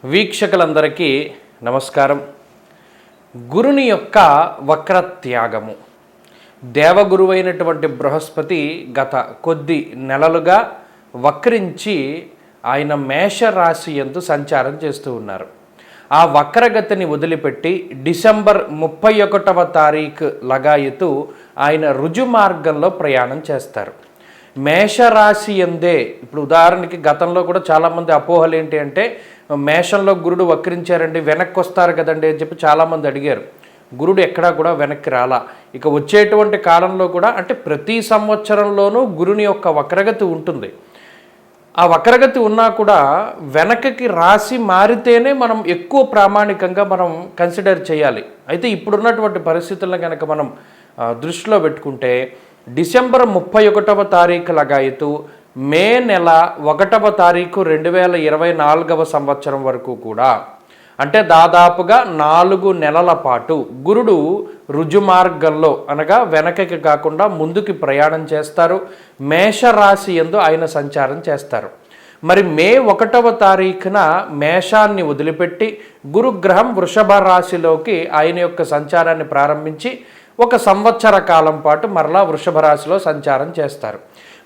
వీక్షకులందరికీ నమస్కారం. గురుని యొక్క వక్రత్యాగము. దేవగురువైనటువంటి బృహస్పతి గత కొద్ది నెలలుగా వక్రించి ఆయన మేషరాశి యందు సంచారం చేస్తూ ఉన్నారు. ఆ వక్రగతిని వదిలిపెట్టి డిసెంబర్ 31వ తారీఖు లగాయతు ఆయన రుజు మార్గంలో ప్రయాణం చేస్తారు. మేషరాశి ఎందే ఇప్పుడు ఉదాహరణకి గతంలో కూడా చాలామంది అపోహలు ఏంటి అంటే మేషంలో గురుడు వక్రించారండి, వెనక్కి వస్తారు కదండి అని చెప్పి చాలామంది అడిగారు. గురుడు ఎక్కడా కూడా వెనక్కి రాలా. ఇక వచ్చేటువంటి కాలంలో కూడా అంటే ప్రతి సంవత్సరంలోనూ గురుని యొక్క వక్రగతి ఉంటుంది. ఆ వక్రగతి ఉన్నా కూడా వెనకకి రాసి మారితేనే మనం ఎక్కువ ప్రామాణికంగా మనం కన్సిడర్ చేయాలి. అయితే ఇప్పుడున్నటువంటి పరిస్థితులను కనుక మనం దృష్టిలో పెట్టుకుంటే డిసెంబర్ 31వ తారీఖు లగాయతు మే నెల 1వ తారీఖు 2024వ సంవత్సరం వరకు కూడా అంటే దాదాపుగా 4 నెలల పాటు గురుడు రుజు మార్గంలో అనగా వెనకకి కాకుండా ముందుకి ప్రయాణం చేస్తారు. మేషరాశి యందు ఆయన సంచారం చేస్తారు. మరి మే 1వ తారీఖున మేషాన్ని వదిలిపెట్టి గురుగ్రహం వృషభ రాశిలోకి ఆయన యొక్క సంచారాన్ని ప్రారంభించి 1 సంవత్సర కాలం పాటు మరలా వృషభ రాశిలో సంచారం చేస్తారు.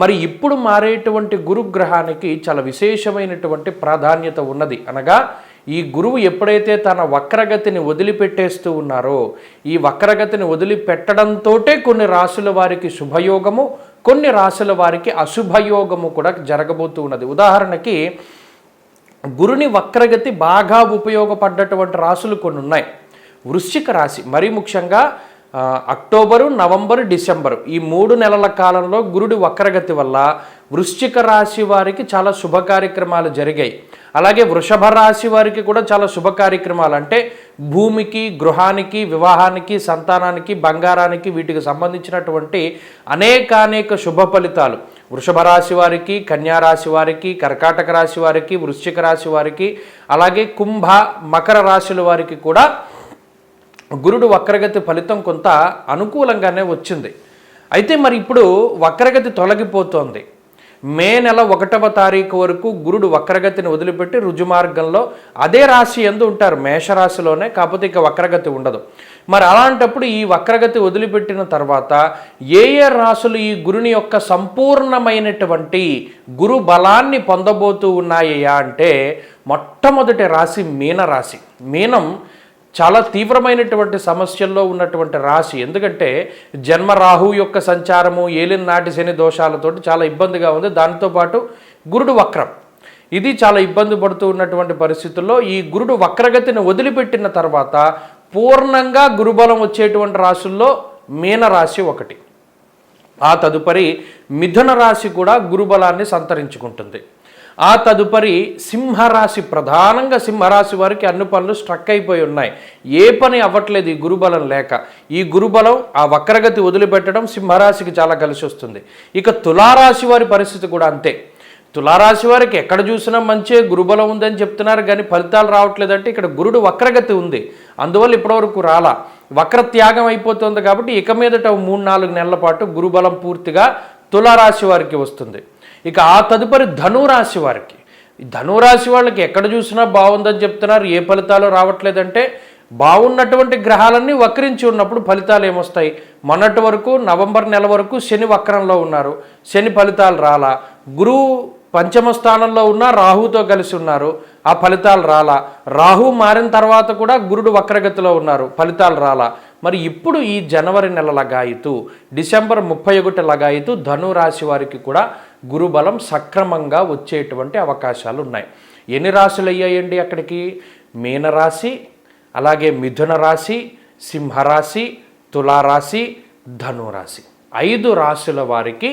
మరి ఇప్పుడు మారేటువంటి గురుగ్రహానికి చాలా విశేషమైనటువంటి ప్రాధాన్యత ఉన్నది. అనగా ఈ గురువు ఎప్పుడైతే తన వక్రగతిని వదిలిపెట్టేస్తూ ఉన్నారో ఈ వక్రగతిని వదిలిపెట్టడంతో కొన్ని రాశుల వారికి శుభయోగము, కొన్ని రాశుల వారికి అశుభయోగము కూడా జరగబోతూ ఉన్నది. ఉదాహరణకి గురుని వక్రగతి బాగా ఉపయోగపడ్డటువంటి రాశులు కొన్ని ఉన్నాయి. వృశ్చిక రాశి మరీ ముఖ్యంగా అక్టోబరు, నవంబరు, డిసెంబరు ఈ 3 నెలల కాలంలో గురుడి వక్రగతి వల్ల వృశ్చిక రాశి వారికి చాలా శుభ కార్యక్రమాలు జరిగాయి. అలాగే వృషభ రాశి వారికి కూడా చాలా శుభ కార్యక్రమాలు అంటే భూమికి, గృహానికి, వివాహానికి, సంతానానికి, బంగారానికి వీటికి సంబంధించినటువంటి అనేక శుభ ఫలితాలు వృషభ రాశి వారికి, కన్యారాశి వారికి, కర్కాటక రాశి వారికి, వృశ్చిక రాశి వారికి, అలాగే కుంభ, మకర రాశుల వారికి కూడా గురుడు వక్రగతి ఫలితం కొంత అనుకూలంగానే వచ్చింది. అయితే మరి ఇప్పుడు వక్రగతి తొలగిపోతోంది. మే నెల 1వ తారీఖు వరకు గురుడు వక్రగతిని వదిలిపెట్టి రుజుమార్గంలో అదే రాశి యందు ఉంటారు, మేషరాశిలోనే, కాకపోతే ఇక వక్రగతి ఉండదు. మరి అలాంటప్పుడు ఈ వక్రగతి వదిలిపెట్టిన తర్వాత ఏ రాశులు ఈ గురుని యొక్క సంపూర్ణమైనటువంటి గురు బలాన్ని పొందబోతూ ఉన్నాయా అంటే మొట్టమొదటి రాశి మీనరాశి. మీనం చాలా తీవ్రమైనటువంటి సమస్యల్లో ఉన్నటువంటి రాశి. ఎందుకంటే జన్మ రాహు యొక్క సంచారము, ఏలిన నాటి శని దోషాలతోటి చాలా ఇబ్బందిగా ఉంది. దాంతోపాటు గురుడు వక్రం, ఇది చాలా ఇబ్బంది పడుతూ ఉన్నటువంటి పరిస్థితుల్లో ఈ గురుడు వక్రగతిని వదిలిపెట్టిన తర్వాత పూర్ణంగా గురుబలం వచ్చేటువంటి రాశుల్లో మీనరాశి ఒకటి. ఆ తదుపరి మిథున రాశి కూడా గురుబలాన్ని సంతరించుకుంటుంది. ఆ తదుపరి సింహరాశి, ప్రధానంగా సింహరాశి వారికి అన్ని పనులు స్ట్రక్ అయిపోయి ఉన్నాయి. ఏ పని అవ్వట్లేదు ఈ గురుబలం లేక. ఈ గురుబలం ఆ వక్రగతి వదిలిపెట్టడం సింహరాశికి చాలా కలిసి వస్తుంది. ఇక తులారాశి వారి పరిస్థితి కూడా అంతే. తులారాశి వారికి ఎక్కడ చూసినా మంచి గురుబలం ఉందని చెప్తున్నారు కానీ ఫలితాలు రావట్లేదంటే ఇక్కడ గురుడు వక్రగతి ఉంది, అందువల్ల ఇప్పటివరకు రాలా. వక్రత్యాగం అయిపోతుంది కాబట్టి ఇక మీదట 3-4 నెలల పాటు గురుబలం పూర్తిగా తులారాశి వారికి వస్తుంది. ఇక ఆ తదుపరి ధనురాశి వారికి, ధనురాశి వాళ్ళకి ఎక్కడ చూసినా బాగుందని చెప్తున్నారు, ఏ ఫలితాలు రావట్లేదంటే బాగున్నటువంటి గ్రహాలన్నీ వక్రించి ఉన్నప్పుడు ఫలితాలు ఏమొస్తాయి? మొన్నటి వరకు నవంబర్ నెల వరకు శని వక్రంలో ఉన్నారు, శని ఫలితాలు రాలా. గురువు పంచమ స్థానంలో ఉన్న రాహుతో కలిసి ఉన్నారు, ఆ ఫలితాలు రాలా. రాహు మారిన తర్వాత కూడా గురుడు వక్రగతిలో ఉన్నారు, ఫలితాలు రాలా. మరి ఇప్పుడు ఈ జనవరి నెల లగాయతు, డిసెంబర్ 31 లగాయతు ధనురాశి వారికి కూడా గురుబలం సక్రమంగా వచ్చేటువంటి అవకాశాలు ఉన్నాయి. ఎన్ని రాశులు అయ్యాయండి అక్కడికి? మీనరాశి, అలాగే మిథున రాశి, సింహరాశి, తులారాశి, ధనురాశి, 5 రాశుల వారికి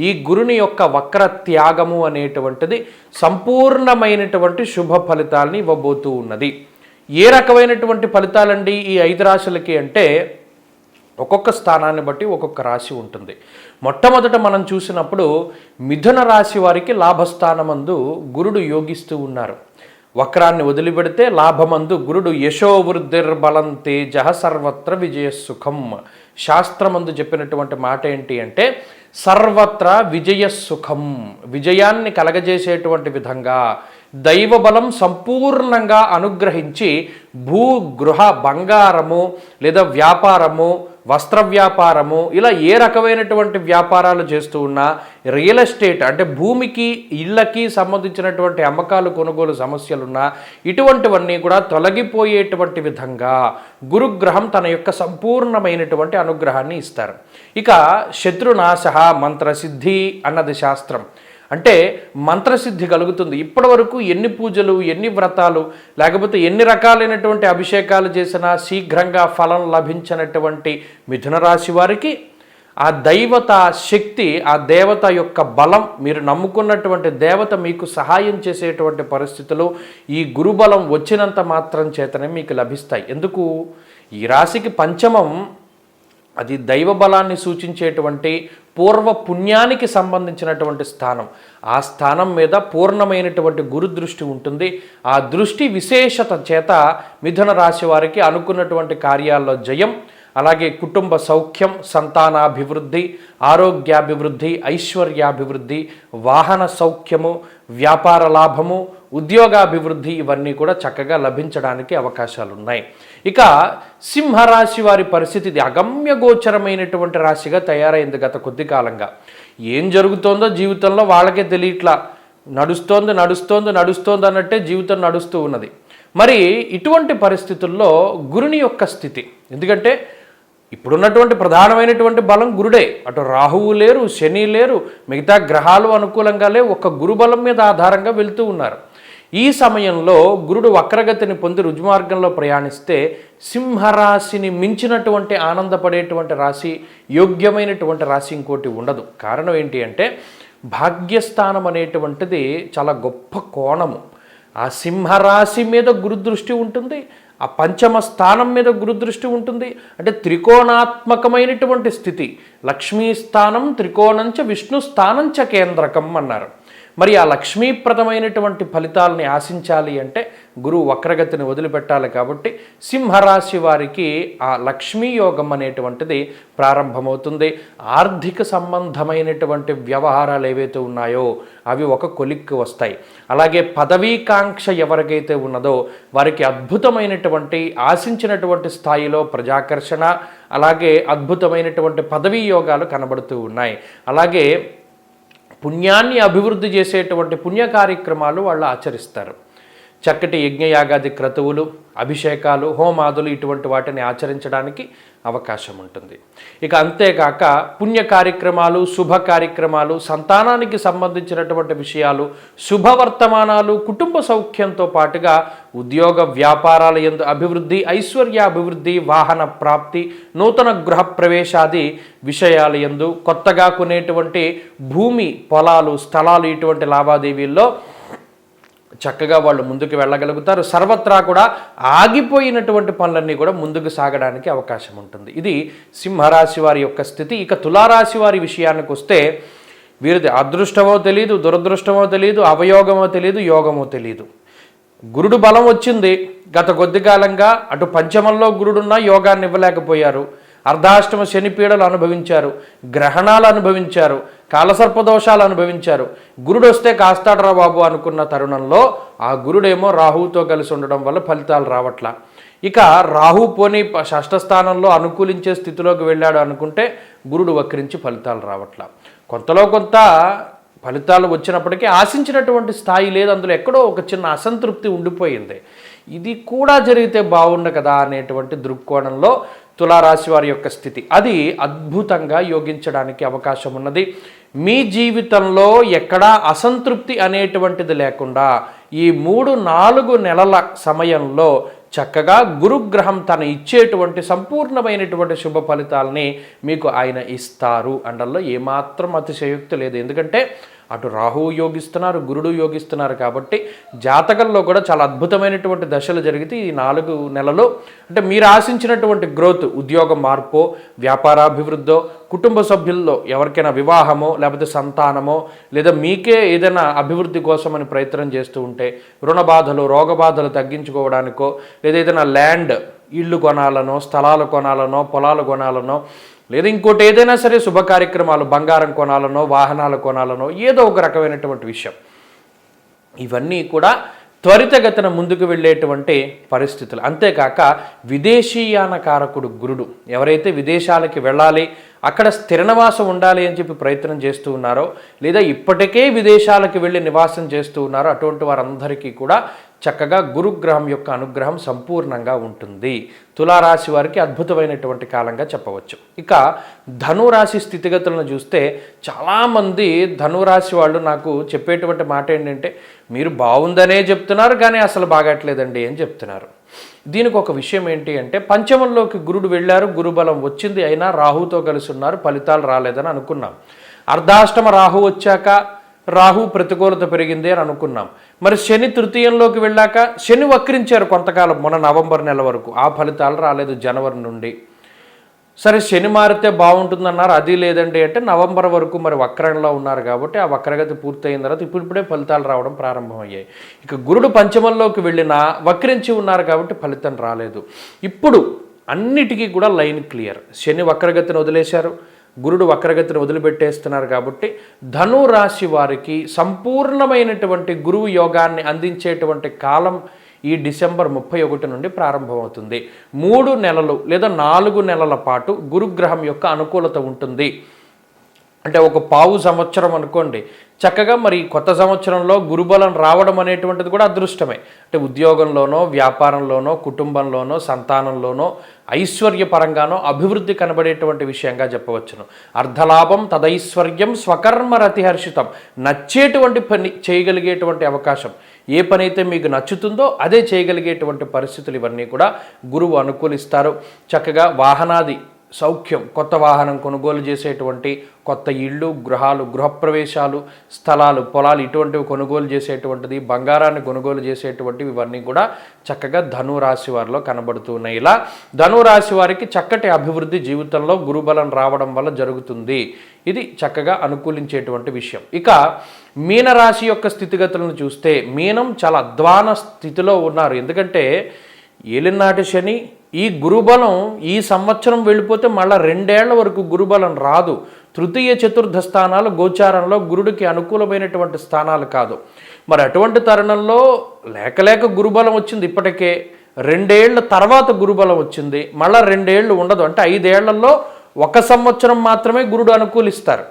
ఈ గురుని యొక్క వక్ర త్యాగము అనేటువంటిది సంపూర్ణమైనటువంటి శుభ ఫలితాలని ఇవ్వబోతూ ఉన్నది. ఏ రకమైనటువంటి ఫలితాలండి ఈ 5 రాశులకి అంటే ఒక్కొక్క స్థానాన్ని బట్టి ఒక్కొక్క రాశి ఉంటుంది. మొట్టమొదట మనం చూసినప్పుడు మిథున రాశి వారికి లాభస్థానమందు గురుడు యోగిస్తూ ఉన్నారు. వక్రాన్ని వదిలిపెడితే లాభమందు గురుడు యశోవృద్ధిర్బలం తేజ సర్వత్ర విజయ సుఖం. శాస్త్రమందు చెప్పినటువంటి మాట ఏంటి అంటే సర్వత్రా విజయ సుఖం, విజయాన్ని కలగజేసేటువంటి విధంగా దైవబలం సంపూర్ణంగా అనుగ్రహించి గృహ బంగారము లేదా వ్యాపారము, వస్త్ర వ్యాపారము, ఇలా ఏ రకమైనటువంటి వ్యాపారాలు చేస్తూ ఉన్నా, రియల్ ఎస్టేట్ అంటే భూమికి ఇళ్ళకి సంబంధించినటువంటి అమ్మకాలు కొనుగోలు సమస్యలున్నా ఇటువంటివన్నీ కూడా తొలగిపోయేటువంటి విధంగా గురుగ్రహం తన యొక్క సంపూర్ణమైనటువంటి అనుగ్రహాన్ని ఇస్తారు. ఇక శత్రునాశ మంత్రసిద్ధి అన్నది శాస్త్రం. అంటే మంత్రసిద్ధి కలుగుతుంది. ఇప్పటి వరకు ఎన్ని పూజలు, ఎన్ని వ్రతాలు, లేకపోతే ఎన్ని రకాలైనటువంటి అభిషేకాలు చేసినా శీఘ్రంగా ఫలం లభించినటువంటి మిథున రాశి వారికి ఆ దైవత శక్తి, ఆ దేవత యొక్క బలం, మీరు నమ్ముకున్నటువంటి దేవత మీకు సహాయం చేసేటువంటి పరిస్థితులు ఈ గురుబలం వచ్చినంత మాత్రం చేతనే మీకు లభిస్తాయి. ఎందుకు? ఈ రాశికి పంచమం అది దైవ బలాన్ని సూచించేటువంటి పూర్వ పుణ్యానికి సంబంధించినటువంటి స్థానం. ఆ స్థానం మీద పూర్ణమైనటువంటి గురు దృష్టి ఉంటుంది. ఆ దృష్టి విశేషత చేత మిథున రాశి వారికి అనుకున్నటువంటి కార్యాల్లో జయం, అలాగే కుటుంబ సౌఖ్యం, సంతానాభివృద్ధి, ఆరోగ్యాభివృద్ధి, ఐశ్వర్యాభివృద్ధి, వాహన సౌఖ్యము, వ్యాపార లాభము, ఉద్యోగాభివృద్ధి ఇవన్నీ కూడా చక్కగా లభించడానికి అవకాశాలు ఉన్నాయి. ఇక సింహరాశి వారి పరిస్థితి ఇది అగమ్యగోచరమైనటువంటి రాశిగా తయారైంది గత కొద్ది కాలంగా. ఏం జరుగుతోందో జీవితంలో వాళ్ళకే తెలియట్లా. నడుస్తోంది అన్నట్టే జీవితం నడుస్తూ ఉన్నది. మరి ఇటువంటి పరిస్థితుల్లో గురుని యొక్క స్థితి, ఎందుకంటే ఇప్పుడున్నటువంటి ప్రధానమైనటువంటి బలం గురుడే. అటు రాహువు లేరు, శని లేరు, మిగతా గ్రహాలు అనుకూలంగా లేవు, ఒక్క గురుబలం మీద ఆధారంగా వెళ్తూ ఉన్నారు. ఈ సమయంలో గురుడు వక్రగతిని పొంది రుజుమార్గంలో ప్రయాణిస్తే సింహరాశిని మించినటువంటి ఆనందపడేటువంటి రాశి, యోగ్యమైనటువంటి రాశి ఇంకోటి ఉండదు. కారణం ఏంటి అంటే భాగ్యస్థానం అనేటువంటిది చాలా గొప్ప కోణము. ఆ సింహరాశి మీద గురుదృష్టి ఉంటుంది, ఆ పంచమ స్థానం మీద గురుదృష్టి ఉంటుంది. అంటే త్రికోణాత్మకమైనటువంటి స్థితి. లక్ష్మీ స్థానం త్రికోణంచ విష్ణు స్థానంచ కేంద్రకం అన్నారు. మరి ఆ లక్ష్మీప్రదమైనటువంటి ఫలితాలని ఆశించాలి అంటే గురువు వక్రగతిని వదిలిపెట్టాలి. కాబట్టి సింహరాశి వారికి ఆ లక్ష్మీ యోగం అనేటువంటిది ప్రారంభమవుతుంది. ఆర్థిక సంబంధమైనటువంటి వ్యవహారాలు ఏవైతే ఉన్నాయో అవి ఒక కొలిక్కి వస్తాయి. అలాగే పదవీకాంక్ష ఎవరికైతే ఉన్నదో వారికి అద్భుతమైనటువంటి ఆశించినటువంటి స్థాయిలో ప్రజాకర్షణ, అలాగే అద్భుతమైనటువంటి పదవీ యోగాలు కనబడుతూ ఉన్నాయి. అలాగే పుణ్యాన్ని అభివృద్ధి చేసేటువంటి పుణ్య కార్యక్రమాలు వాళ్ళు ఆచరిస్తారు. చక్కటి యజ్ఞయాగాది క్రతువులు, అభిషేకాలు, హోమాదులు ఇటువంటి వాటిని ఆచరించడానికి అవకాశం ఉంటుంది. ఇక అంతేకాక పుణ్య కార్యక్రమాలు, శుభ కార్యక్రమాలు, సంతానానికి సంబంధించినటువంటి విషయాలు, శుభవర్తమానాలు, కుటుంబ సౌఖ్యంతో పాటుగా ఉద్యోగ వ్యాపారాల యందు అభివృద్ధి, ఐశ్వర్యాభివృద్ధి, వాహన ప్రాప్తి, నూతన గృహ ప్రవేశాది విషయాల యందు, కొత్తగా కొనేటువంటి భూమి, పొలాలు, స్థలాలు ఇటువంటి లావాదేవీల్లో చక్కగా వాళ్ళు ముందుకు వెళ్ళగలుగుతారు. సర్వత్రా కూడా ఆగిపోయినటువంటి పనులన్నీ కూడా ముందుకు సాగడానికి అవకాశం ఉంటుంది. ఇది సింహరాశి వారి యొక్క స్థితి. ఇక తులారాశి వారి విషయానికి వస్తే వీరిది అదృష్టమో తెలియదు, దురదృష్టమో తెలియదు, అవయోగమో తెలియదు, యోగమో తెలియదు. గురుడు బలం వచ్చింది. గత కొద్ది కాలంగా అటు పంచమంలో గురుడున్నా యోగాన్ని ఇవ్వలేకపోయారు. అర్ధాష్టమ శని పీడలు అనుభవించారు, గ్రహణాలు అనుభవించారు, కాలసర్పదోషాలు అనుభవించారు. గురుడు వస్తే కాస్తాడరా బాబు అనుకున్న తరుణంలో ఆ గురుడేమో రాహువుతో కలిసి ఉండడం వల్ల ఫలితాలు రావట్లా. ఇక రాహు పోని షష్ఠస్థానంలో అనుకూలించే స్థితిలోకి వెళ్ళాడు అనుకుంటే గురుడు వక్రించి ఫలితాలు రావట్లా. కొంతలో కొంత ఫలితాలు వచ్చినప్పటికీ ఆశించినటువంటి స్థాయి లేదు. అందులో ఎక్కడో ఒక చిన్న అసంతృప్తి ఉండిపోయింది. ఇది కూడా జరిగితే బాగుండు కదా అనేటువంటి దృక్కోణంలో తులారాశి వారి యొక్క స్థితి అది అద్భుతంగా యోగించడానికి అవకాశం ఉన్నది. మీ జీవితంలో ఎక్కడా అసంతృప్తి అనేటువంటిది లేకుండా ఈ 3-4 నెలల సమయంలో చక్కగా గురుగ్రహం తను ఇచ్చేటువంటి సంపూర్ణమైనటువంటి శుభ ఫలితాలని మీకు ఆయన ఇస్తారు అనడంలో ఏమాత్రం అతిశయోక్తి లేదు. ఎందుకంటే అటు రాహువు యోగిస్తున్నారు, గురుడు యోగిస్తున్నారు. కాబట్టి జాతకంలో కూడా చాలా అద్భుతమైనటువంటి దశలు జరిగితే ఈ 4 నెలలు అంటే మీరు ఆశించినటువంటి గ్రోత్, ఉద్యోగ మార్పో, వ్యాపారాభివృద్ధో, కుటుంబ సభ్యుల్లో ఎవరికైనా వివాహమో లేకపోతే సంతానమో, లేదా మీకే ఏదైనా అభివృద్ధి కోసమని ప్రయత్నం చేస్తూ ఉంటే రుణ బాధలు, రోగ బాధలు తగ్గించుకోవడానికో, లేదా ఏదైనా ల్యాండ్, ఇళ్ళు కొనాలనో, స్థలాలు కొనాలనో, పొలాలు కొనాలనో, లేదా ఇంకోటి ఏదైనా సరే శుభ కార్యక్రమాలు, బంగారం కొనాలనో వాహనాలు కొనాలనో ఏదో ఒక రకమైనటువంటి విషయం, ఇవన్నీ కూడా త్వరితగతిన ముందుకు వెళ్ళేటువంటి పరిస్థితులు. అంతేకాక విదేశీయాన కారకుడు గురుడు, ఎవరైతే విదేశాలకి వెళ్ళాలి, అక్కడ స్థిర నివాసం ఉండాలి అని చెప్పి ప్రయత్నం చేస్తూ ఉన్నారో, లేదా ఇప్పటికే విదేశాలకు వెళ్ళి నివాసం చేస్తూ ఉన్నారో, అటువంటి వారందరికీ కూడా చక్కగా గురుగ్రహం యొక్క అనుగ్రహం సంపూర్ణంగా ఉంటుంది. తులారాశి వారికి అద్భుతమైనటువంటి కాలంగా చెప్పవచ్చు. ఇక ధనురాశి స్థితిగతులను చూస్తే చాలామంది ధనురాశి వాళ్ళు నాకు చెప్పేటువంటి మాట ఏంటంటే, మీరు బాగుందనే చెప్తున్నారు కానీ అసలు బాగట్లేదండి అని చెప్తున్నారు. దీనికి ఒక విషయం ఏంటి అంటే, పంచమంలోకి గురుడు వెళ్ళారు, గురుబలం వచ్చింది, అయినా రాహుతో కలిసి ఉన్నారు, ఫలితాలు రాలేదని అనుకున్నాం. అర్ధాష్టమ రాహు వచ్చాక రాహు ప్రతికూలత పెరిగింది అని అనుకున్నాం. మరి శని తృతీయంలోకి వెళ్ళాక శని వక్రించారు కొంతకాలం, మొన్న నవంబర్ నెల వరకు, ఆ ఫలితాలు రాలేదు జనవరి నుండి. సరే శని మారితే బాగుంటుందన్నారు, అది లేదండి అంటే నవంబర్ వరకు మరి వక్రంలో ఉన్నారు కాబట్టి ఆ వక్రగతి పూర్తయిన తర్వాత ఇప్పుడిప్పుడే ఫలితాలు రావడం ప్రారంభమయ్యాయి. ఇక గురుడు పంచమంలోకి వెళ్ళినా వక్రించి ఉన్నారు కాబట్టి ఫలితం రాలేదు. ఇప్పుడు అన్నిటికీ కూడా లైన్ క్లియర్. శని వక్రగతిని వదిలేశారు, గురుడు వక్రగతిని వదిలిపెట్టేస్తున్నారు కాబట్టి ధనురాశి వారికి సంపూర్ణమైనటువంటి గురువు యోగాన్ని అందించేటువంటి కాలం ఈ డిసెంబర్ 31 నుండి ప్రారంభమవుతుంది. 3 నెలలు లేదా 4 నెలల పాటు గురుగ్రహం యొక్క అనుకూలత ఉంటుంది. అంటే ఒక పావు సంవత్సరం అనుకోండి, చక్కగా మరి కొత్త సంవత్సరంలో గురుబలం రావడం అనేటువంటిది కూడా అదృష్టమే. అంటే ఉద్యోగంలోనో, వ్యాపారంలోనో, కుటుంబంలోనో, సంతానంలోనో, ఐశ్వర్యపరంగానో అభివృద్ధి కనబడేటువంటి విషయంగా చెప్పవచ్చును. అర్ధలాభం తదైశ్వర్యం స్వకర్మ రతిహర్షితం. నచ్చేటువంటి పని చేయగలిగేటువంటి అవకాశం, ఏ పని అయితే మీకు నచ్చుతుందో అదే చేయగలిగేటువంటి పరిస్థితులు ఇవన్నీ కూడా గురువు అనుకూలిస్తారు. చక్కగా వాహనాది సౌఖ్యం, కొత్త వాహనం కొనుగోలు చేసేటువంటి, కొత్త ఇళ్ళు, గృహాలు, గృహప్రవేశాలు, స్థలాలు, పొలాలు ఇటువంటివి కొనుగోలు చేసేటువంటిది, బంగారాన్ని కొనుగోలు చేసేటువంటివి ఇవన్నీ కూడా చక్కగా ధనురాశి వారిలో కనబడుతున్నాయి. ఇలా ధనురాశి వారికి చక్కటి అభివృద్ధి జీవితంలో గురుబలం రావడం వల్ల జరుగుతుంది. ఇది చక్కగా అనుకూలించేటువంటి విషయం. ఇక మీనరాశి యొక్క స్థితిగతులను చూస్తే మీనం చాలా అధ్వాన స్థితిలో ఉన్నారు. ఎందుకంటే ఏలినాటి శని, ఈ గురుబలం ఈ సంవత్సరం వెళ్ళిపోతే మళ్ళీ 2 ఏళ్ల వరకు గురుబలం రాదు. తృతీయ చతుర్థ స్థానాలు గోచారంలో గురుడికి అనుకూలమైనటువంటి స్థానాలు కాదు. మరి అటువంటి తరుణంలో లేక గురుబలం వచ్చింది, ఇప్పటికే 2 ఏళ్ల తర్వాత గురుబలం వచ్చింది, మళ్ళీ 2 ఏళ్ళు ఉండదు. అంటే 5 ఏళ్లలో 1 సంవత్సరం మాత్రమే గురుడు అనుకూలిస్తారు.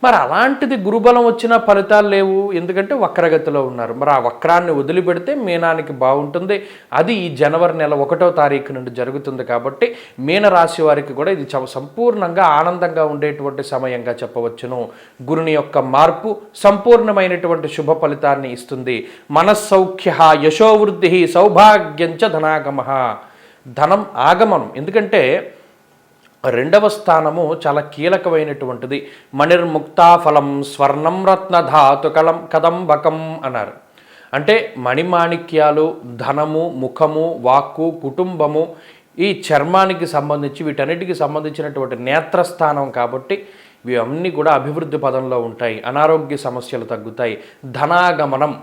మరి అలాంటిది గురుబలం వచ్చిన ఫలితాలు లేవు, ఎందుకంటే వక్రగతిలో ఉన్నారు. మరి ఆ వక్రాన్ని వదిలిపెడితే మీనానికి బాగుంటుంది. అది ఈ జనవరి నెల 1వ తారీఖు నుండి జరుగుతుంది. కాబట్టి మీనరాశి వారికి కూడా ఇది సంపూర్ణంగా ఆనందంగా ఉండేటువంటి సమయంగా చెప్పవచ్చును. గురుని యొక్క మార్పు సంపూర్ణమైనటువంటి శుభ ఫలితాన్ని ఇస్తుంది. మనస్సౌఖ్య, యశోవృద్ధి, సౌభాగ్యంచ ధనాగమ. ధనం ఆగమనం, ఎందుకంటే 2వ స్థానము చాలా కీలకమైనటువంటిది. మణిర్ముక్తాఫలం స్వర్ణం రత్నధాతుకలం కదంబకం అన్నారు. అంటే మణిమాణిక్యాలు, ధనము, ముఖము, వాక్కు, కుటుంబము, ఈ చర్మానికి సంబంధించి వీటన్నిటికి సంబంధించినటువంటి నేత్రస్థానం కాబట్టి ఇవన్నీ కూడా అభివృద్ధి పదంలో ఉంటాయి. అనారోగ్య సమస్యలు తగ్గుతాయి. ధనాగమనం,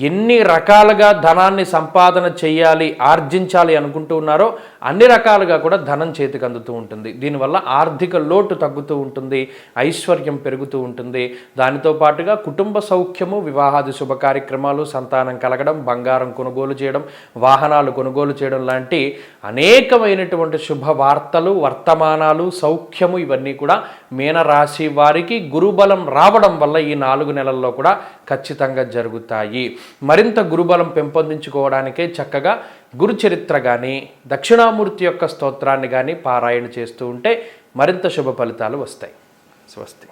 ఎన్ని రకాలుగా ధనాన్ని సంపాదన చేయాలి, ఆర్జించాలి అనుకుంటూ ఉన్నారో అన్ని రకాలుగా కూడా ధనం చేతికి అందుతూ ఉంటుంది. దీనివల్ల ఆర్థిక లోటు తగ్గుతూ ఉంటుంది, ఐశ్వర్యం పెరుగుతూ ఉంటుంది. దానితో పాటుగా కుటుంబ సౌఖ్యము, వివాహాది శుభ కార్యక్రమాలు, సంతానం కలగడం, బంగారం కొనుగోలు చేయడం, వాహనాలు కొనుగోలు చేయడం లాంటి అనేకమైనటువంటి శుభవార్తలు, వర్తమానాలు, సౌఖ్యము ఇవన్నీ కూడా మీనరాశి వారికి గురుబలం రావడం వల్ల ఈ 4 నెలల్లో కూడా ఖచ్చితంగా జరుగుతాయి. మరింత గురుబలం పెంపొందించుకోవడానికే చక్కగా గురుచరిత్ర కానీ, దక్షిణామూర్తి యొక్క స్తోత్రాన్ని కానీ పారాయణ చేస్తూ ఉంటే మరింత శుభ ఫలితాలు వస్తాయి. స్వస్తి.